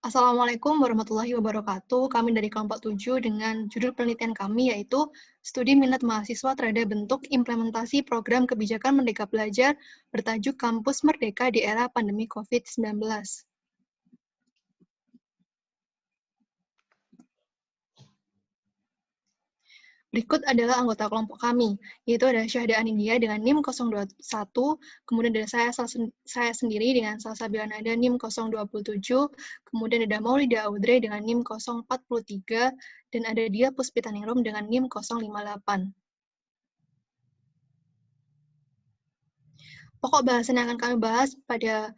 Assalamualaikum warahmatullahi wabarakatuh. Kami dari kelompok 7 dengan judul penelitian kami yaitu Studi Minat Mahasiswa Terhadap Bentuk Implementasi Program Kebijakan Merdeka Belajar bertajuk Kampus Merdeka di Era Pandemi COVID-19. Berikut adalah anggota kelompok kami, yaitu ada Syahda Anindya dengan NIM 021, kemudian ada saya sendiri dengan Salsa Bilanada NIM 027, kemudian ada Maulida Audrey dengan NIM 043, dan ada Dia Puspitaningrum dengan NIM 058. Pokok bahasan yang akan kami bahas pada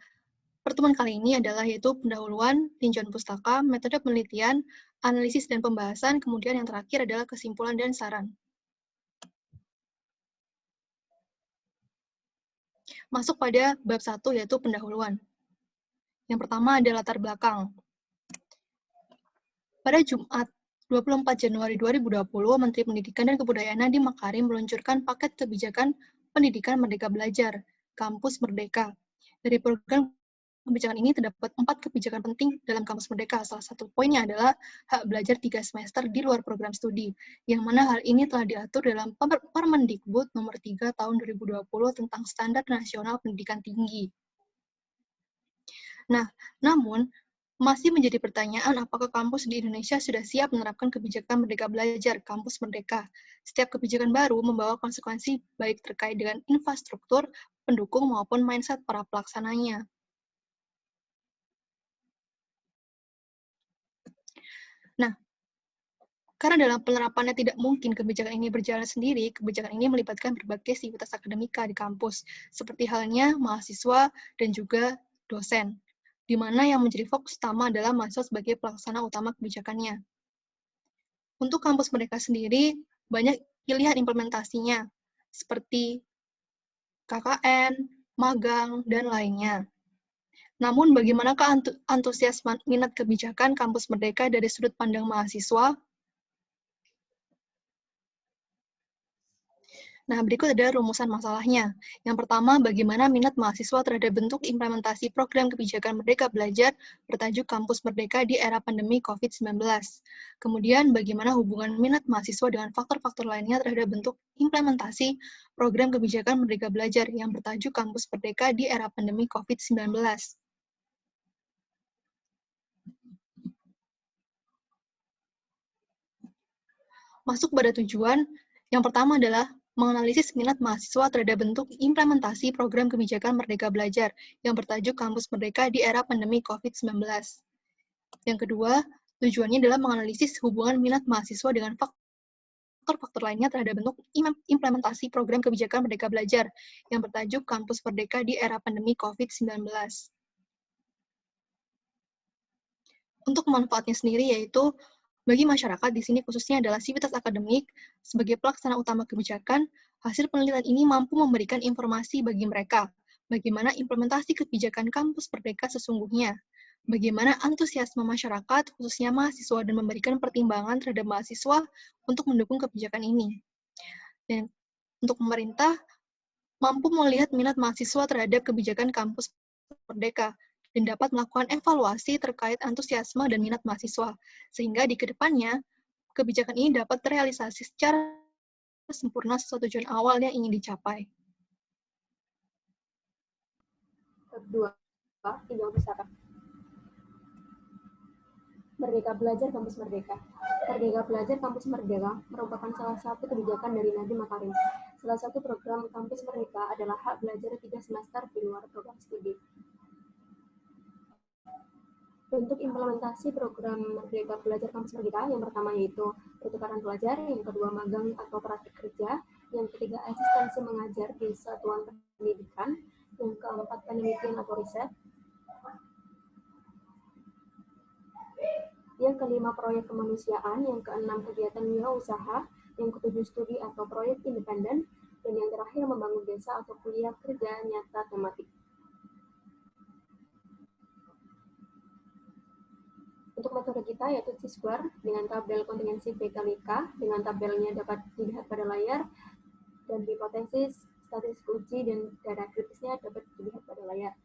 pertemuan kali ini adalah yaitu pendahuluan, tinjauan pustaka, metode penelitian, analisis dan pembahasan, kemudian yang terakhir adalah kesimpulan dan saran. Masuk pada bab 1 yaitu pendahuluan. Yang pertama ada latar belakang. Pada Jumat 24 Januari 2020, Menteri Pendidikan dan Kebudayaan Nadiem Makarim meluncurkan paket kebijakan pendidikan Merdeka Belajar, Kampus Merdeka. Dari program kebijakan ini terdapat 4 kebijakan penting dalam Kampus Merdeka. Salah satu poinnya adalah hak belajar 3 semester di luar program studi, yang mana hal ini telah diatur dalam Permendikbud nomor 3 tahun 2020 tentang Standar Nasional Pendidikan Tinggi. Nah, namun, masih menjadi pertanyaan apakah kampus di Indonesia sudah siap menerapkan kebijakan Merdeka Belajar, Kampus Merdeka. Setiap kebijakan baru membawa konsekuensi baik terkait dengan infrastruktur, pendukung, maupun mindset para pelaksananya. Nah, karena dalam penerapannya tidak mungkin kebijakan ini berjalan sendiri, kebijakan ini melibatkan berbagai sivitas akademika di kampus, seperti halnya mahasiswa dan juga dosen, di mana yang menjadi fokus utama adalah mahasiswa sebagai pelaksana utama kebijakannya. Untuk kampus mereka sendiri, banyak pilihan implementasinya, seperti KKN, magang, dan lainnya. Namun, bagaimanakah antusias minat kebijakan kampus merdeka dari sudut pandang mahasiswa? Nah, berikut ada rumusan masalahnya. Yang pertama, bagaimana minat mahasiswa terhadap bentuk implementasi program kebijakan Merdeka Belajar bertajuk Kampus Merdeka di era pandemi COVID-19. Kemudian, bagaimana hubungan minat mahasiswa dengan faktor-faktor lainnya terhadap bentuk implementasi program kebijakan Merdeka Belajar yang bertajuk Kampus Merdeka di era pandemi COVID-19. Masuk pada tujuan, yang pertama adalah menganalisis minat mahasiswa terhadap bentuk implementasi program kebijakan Merdeka Belajar yang bertajuk Kampus Merdeka di era pandemi COVID-19. Yang kedua, tujuannya adalah menganalisis hubungan minat mahasiswa dengan faktor-faktor lainnya terhadap bentuk implementasi program kebijakan Merdeka Belajar yang bertajuk Kampus Merdeka di era pandemi COVID-19. Untuk manfaatnya sendiri yaitu bagi masyarakat di sini khususnya adalah sivitas akademik sebagai pelaksana utama kebijakan, hasil penelitian ini mampu memberikan informasi bagi mereka bagaimana implementasi kebijakan kampus merdeka sesungguhnya, bagaimana antusiasme masyarakat khususnya mahasiswa dan memberikan pertimbangan terhadap mahasiswa untuk mendukung kebijakan ini. Dan untuk pemerintah mampu melihat minat mahasiswa terhadap kebijakan kampus merdeka dan dapat melakukan evaluasi terkait antusiasme dan minat mahasiswa, sehingga di kedepannya kebijakan ini dapat terrealisasi secara sempurna sesuai tujuan awal yang ingin dicapai. Kedua, tinjauan pustaka. Merdeka Belajar Kampus Merdeka. Merdeka Belajar Kampus Merdeka merupakan salah satu kebijakan dari Nadiem Makarim. Salah satu program Kampus Merdeka adalah hak belajar 3 semester di luar program studi. Bentuk implementasi program Merdeka Belajar Kampus Merdeka yang pertama yaitu pertukaran pelajar, yang kedua magang atau praktik kerja, yang ketiga asistensi mengajar di satuan pendidikan, yang keempat penelitian atau riset, yang kelima proyek kemanusiaan, yang keenam kegiatan wirausaha, yang ketujuh studi atau proyek independen, dan yang terakhir membangun desa atau kuliah kerja nyata tematik. Untuk metode kita yaitu C-square dengan tabel kontingensi B kali K, dengan tabelnya dapat dilihat pada layar, dan hipotesis, statistik uji, dan data kritisnya dapat dilihat pada layar.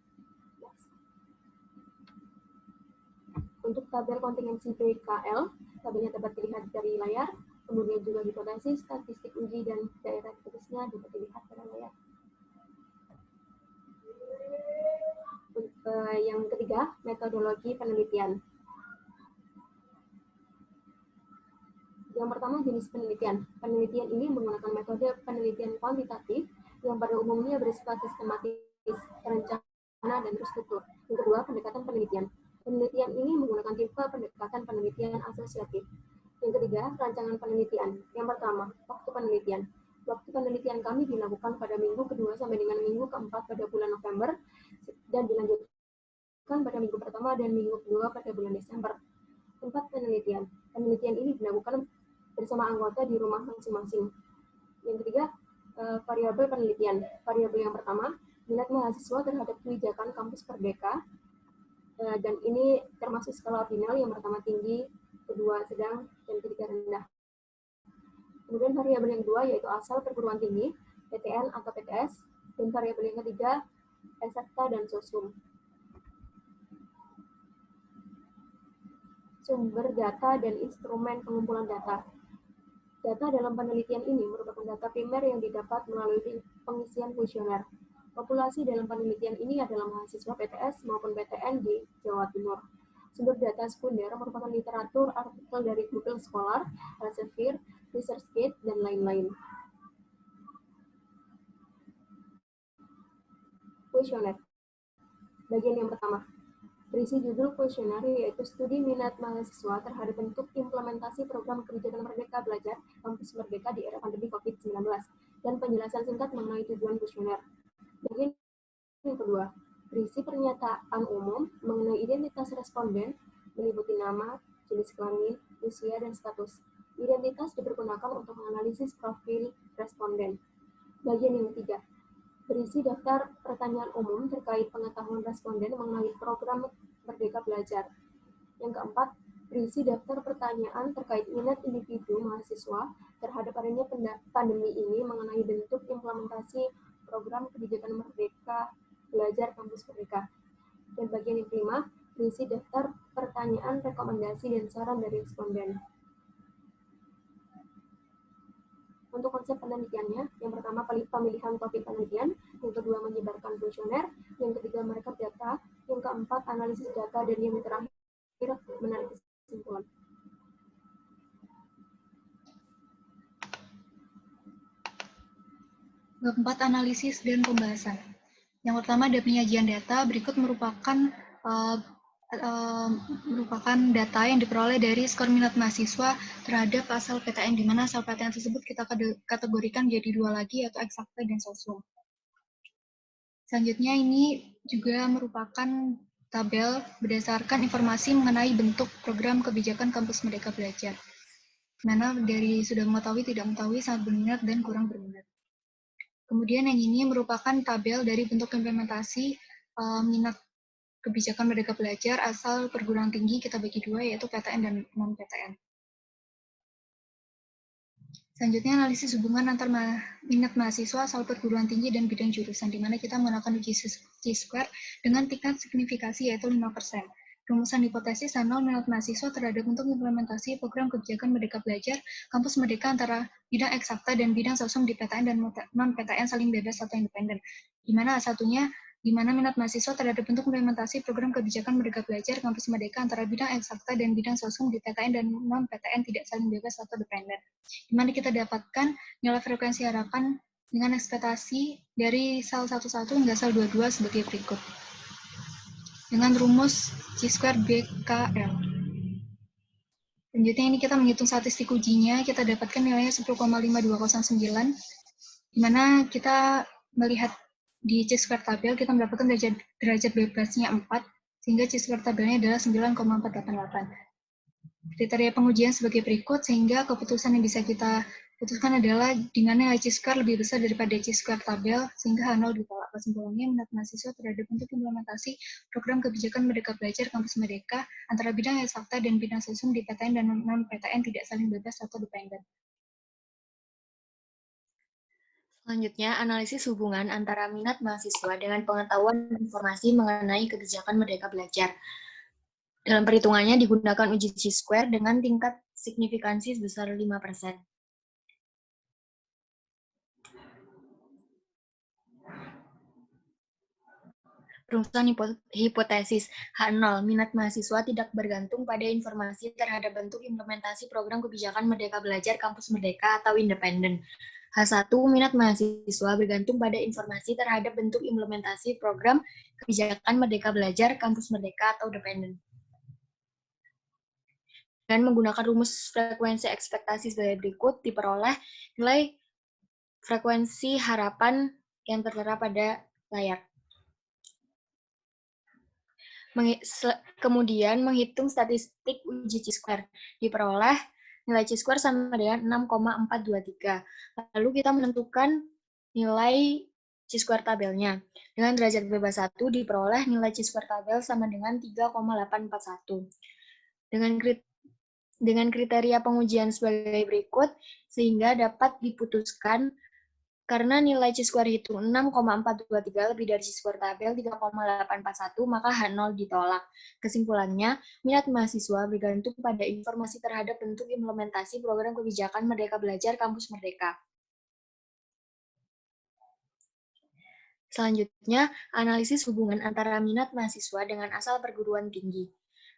Untuk tabel kontingensi BKL, tabelnya dapat dilihat dari layar, kemudian juga hipotesis, statistik uji, dan daerah kritisnya dapat dilihat pada layar. Yang ketiga, metodologi penelitian. Yang pertama, jenis penelitian. Penelitian ini menggunakan metode penelitian kuantitatif yang pada umumnya bersifat sistematis, terencana, dan terstruktur. Yang kedua, pendekatan penelitian. Penelitian ini menggunakan tipe pendekatan penelitian asosiatif. Yang ketiga, rancangan penelitian. Yang pertama, waktu penelitian. Waktu penelitian kami dilakukan pada minggu kedua sampai dengan minggu keempat pada bulan November dan dilanjutkan pada minggu pertama dan minggu kedua pada bulan Desember. Tempat penelitian. Penelitian ini dilakukan bersama anggota di rumah masing-masing. Yang ketiga, variabel penelitian. Variabel yang pertama, minat mahasiswa terhadap kebijakan kampus Merdeka, dan ini termasuk skala ordinal, yang pertama tinggi, kedua sedang, dan ketiga rendah. Kemudian variabel yang kedua yaitu asal perguruan tinggi, PTN atau PTS, dan variabel yang ketiga, eksakta dan sosum. Sumber data dan instrumen pengumpulan data. Data dalam penelitian ini merupakan data primer yang didapat melalui pengisian kuesioner. Populasi dalam penelitian ini adalah mahasiswa PTS maupun PTN di Jawa Timur. Sumber data sekunder merupakan literatur, artikel dari Google Scholar, Elsevier, ResearchGate, dan lain-lain. Kuesioner. Bagian yang pertama. Berisi judul kuesioner yaitu studi minat mahasiswa terhadap bentuk implementasi program kebijakan Merdeka Belajar Kampus Merdeka di era pandemi COVID-19 dan penjelasan singkat mengenai tujuan kuesioner. Bagian yang kedua, berisi pernyataan umum mengenai identitas responden, meliputi nama, jenis kelamin, usia, dan status. Identitas dipergunakan untuk menganalisis profil responden. Bagian yang ketiga, berisi daftar pertanyaan umum terkait pengetahuan responden mengenai program Merdeka Belajar. Yang keempat, berisi daftar pertanyaan terkait minat individu mahasiswa terhadap adanya pandemi ini mengenai bentuk implementasi program kebijakan Merdeka Belajar Kampus Merdeka. Dan bagian yang kelima, berisi daftar pertanyaan, rekomendasi, dan saran dari responden. Untuk konsep penelitiannya, yang pertama pemilihan topik penelitian, yang kedua menyebarkan kuesioner, yang ketiga merekap data, yang keempat analisis data, dan yang terakhir menarik kesimpulan. Bab 4, analisis dan pembahasan. Yang pertama ada penyajian data, berikut merupakan data yang diperoleh dari skor minat mahasiswa terhadap asal PTN, di mana asal PTN tersebut kita kategorikan jadi dua lagi, yaitu eksakta dan sosum. Selanjutnya ini juga merupakan tabel berdasarkan informasi mengenai bentuk program kebijakan Kampus Merdeka Belajar, mana dari sudah mengetahui, tidak mengetahui, sangat berminat, dan kurang berminat. Kemudian yang ini merupakan tabel dari bentuk implementasi minat kebijakan Merdeka Belajar asal perguruan tinggi, kita bagi dua, yaitu PTN dan non-PTN. Selanjutnya analisis hubungan antar minat mahasiswa asal perguruan tinggi dan bidang jurusan, di mana kita menggunakan uji Chi-square dengan tingkat signifikasi yaitu 5%. Rumusan hipotesis dan minat mahasiswa terhadap bentuk implementasi program kebijakan Merdeka Belajar Kampus Merdeka antara bidang eksakta dan bidang sosum di PTN dan non-PTN saling bebas atau independen, di mana satunya di mana minat mahasiswa terhadap bentuk implementasi program kebijakan Merdeka Belajar Kampus Merdeka antara bidang eksakta dan bidang sosum di PTN dan non-PTN tidak saling bebas atau dependen, di mana kita dapatkan nilai frekuensi harapan dengan ekspektasi dari sel 11 hingga sel 22 sebagai berikut. Dengan rumus Chi-square BKL. Selanjutnya ini kita menghitung statistik ujinya, kita dapatkan nilainya 10,5209, di mana kita melihat di Chi-square tabel, kita mendapatkan derajat bebasnya 4, sehingga Chi-square tabelnya adalah 9,488. Kriteria pengujian sebagai berikut, sehingga keputusan yang bisa kita putuskan adalah di mana nilai Chi-square lebih besar daripada Chi-square tabel, sehingga H0 ditolak. Kesimpulannya, minat mahasiswa terhadap bentuk implementasi program kebijakan Merdeka Belajar Kampus Merdeka antara bidang eksakta dan bidang sosum di PTN dan non-PTN tidak saling bebas atau dependen. Selanjutnya, analisis hubungan antara minat mahasiswa dengan pengetahuan dan informasi mengenai kebijakan Merdeka Belajar. Dalam perhitungannya digunakan uji chi-square dengan tingkat signifikansi sebesar 5%. Perumusan hipotesis H0, minat mahasiswa tidak bergantung pada informasi terhadap bentuk implementasi program kebijakan Merdeka Belajar Kampus Merdeka atau independen. H1, minat mahasiswa bergantung pada informasi terhadap bentuk implementasi program kebijakan Merdeka Belajar Kampus Merdeka atau independen. Dengan menggunakan rumus frekuensi ekspektasi sebagai berikut, diperoleh nilai frekuensi harapan yang tertera pada layar. Kemudian menghitung statistik uji chi-square. Diperoleh nilai chi-square sama dengan 6,423. Lalu kita menentukan nilai chi-square tabelnya. Dengan derajat bebas 1 diperoleh nilai chi-square tabel sama dengan 3,841. Dengan kriteria pengujian sebagai berikut, sehingga dapat diputuskan karena nilai chi-square hitung 6,423 lebih dari chi-square tabel 3,841, maka H0 ditolak. Kesimpulannya, minat mahasiswa bergantung pada informasi terhadap bentuk implementasi program kebijakan Merdeka Belajar Kampus Merdeka. Selanjutnya, analisis hubungan antara minat mahasiswa dengan asal perguruan tinggi.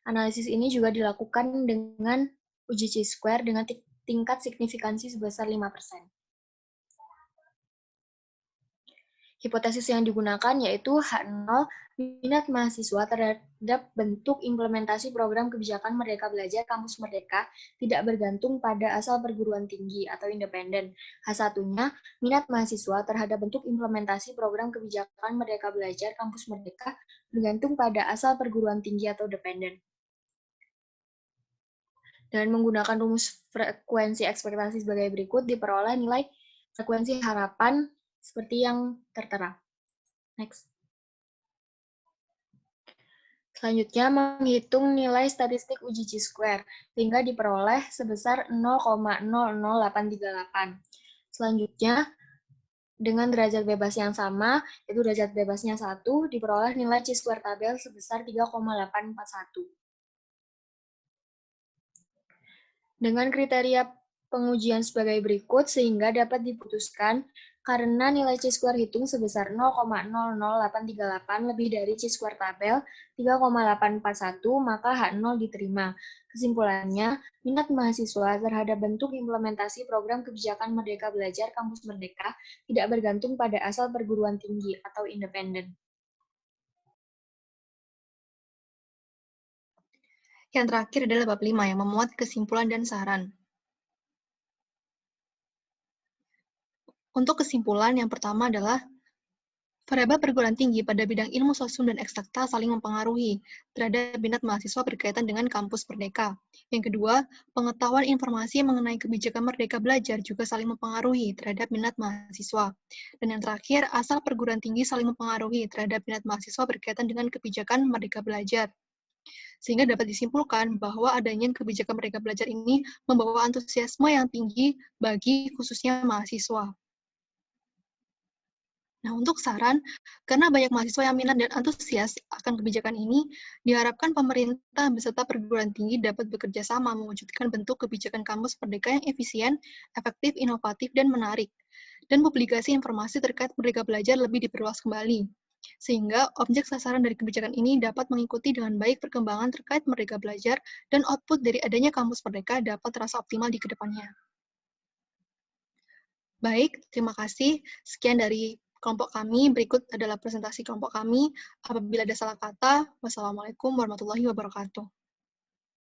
Analisis ini juga dilakukan dengan uji chi-square dengan tingkat signifikansi sebesar 5%. Hipotesis yang digunakan yaitu H0, minat mahasiswa terhadap bentuk implementasi program kebijakan Merdeka Belajar Kampus Merdeka tidak bergantung pada asal perguruan tinggi atau independen. H1-nya, minat mahasiswa terhadap bentuk implementasi program kebijakan Merdeka Belajar Kampus Merdeka bergantung pada asal perguruan tinggi atau independen. Dan menggunakan rumus frekuensi ekspektasi sebagai berikut, diperoleh nilai frekuensi harapan seperti yang tertera. Next. Selanjutnya, menghitung nilai statistik uji chi-square, sehingga diperoleh sebesar 0,00838. Selanjutnya, dengan derajat bebas yang sama, yaitu derajat bebasnya 1, diperoleh nilai chi-square tabel sebesar 3,841. Dengan kriteria pengujian sebagai berikut, sehingga dapat diputuskan karena nilai chi-square hitung sebesar 0,00838 lebih dari chi-square tabel 3,841, maka H0 diterima. Kesimpulannya, minat mahasiswa terhadap bentuk implementasi program kebijakan Merdeka Belajar Kampus Merdeka tidak bergantung pada asal perguruan tinggi atau independen. Yang terakhir adalah bab 5 yang memuat kesimpulan dan saran. Untuk kesimpulan, yang pertama adalah variabel perguruan tinggi pada bidang ilmu sosum dan eksakta saling mempengaruhi terhadap minat mahasiswa berkaitan dengan kampus Merdeka. Yang kedua, pengetahuan informasi mengenai kebijakan Merdeka Belajar juga saling mempengaruhi terhadap minat mahasiswa. Dan yang terakhir, asal perguruan tinggi saling mempengaruhi terhadap minat mahasiswa berkaitan dengan kebijakan Merdeka Belajar. Sehingga dapat disimpulkan bahwa adanya kebijakan Merdeka Belajar ini membawa antusiasme yang tinggi bagi khususnya mahasiswa. Nah, untuk saran, karena banyak mahasiswa yang minat dan antusias akan kebijakan ini, diharapkan pemerintah beserta perguruan tinggi dapat bekerja sama mewujudkan bentuk kebijakan kampus Merdeka yang efisien, efektif, inovatif, dan menarik. Dan publikasi informasi terkait Merdeka Belajar lebih diperluas kembali. Sehingga objek sasaran dari kebijakan ini dapat mengikuti dengan baik perkembangan terkait Merdeka Belajar dan output dari adanya kampus Merdeka dapat terasa optimal di kedepannya. Baik, terima kasih. Sekian dari kelompok kami. Berikut adalah presentasi kelompok kami. Apabila ada salah kata, wassalamualaikum warahmatullahi wabarakatuh.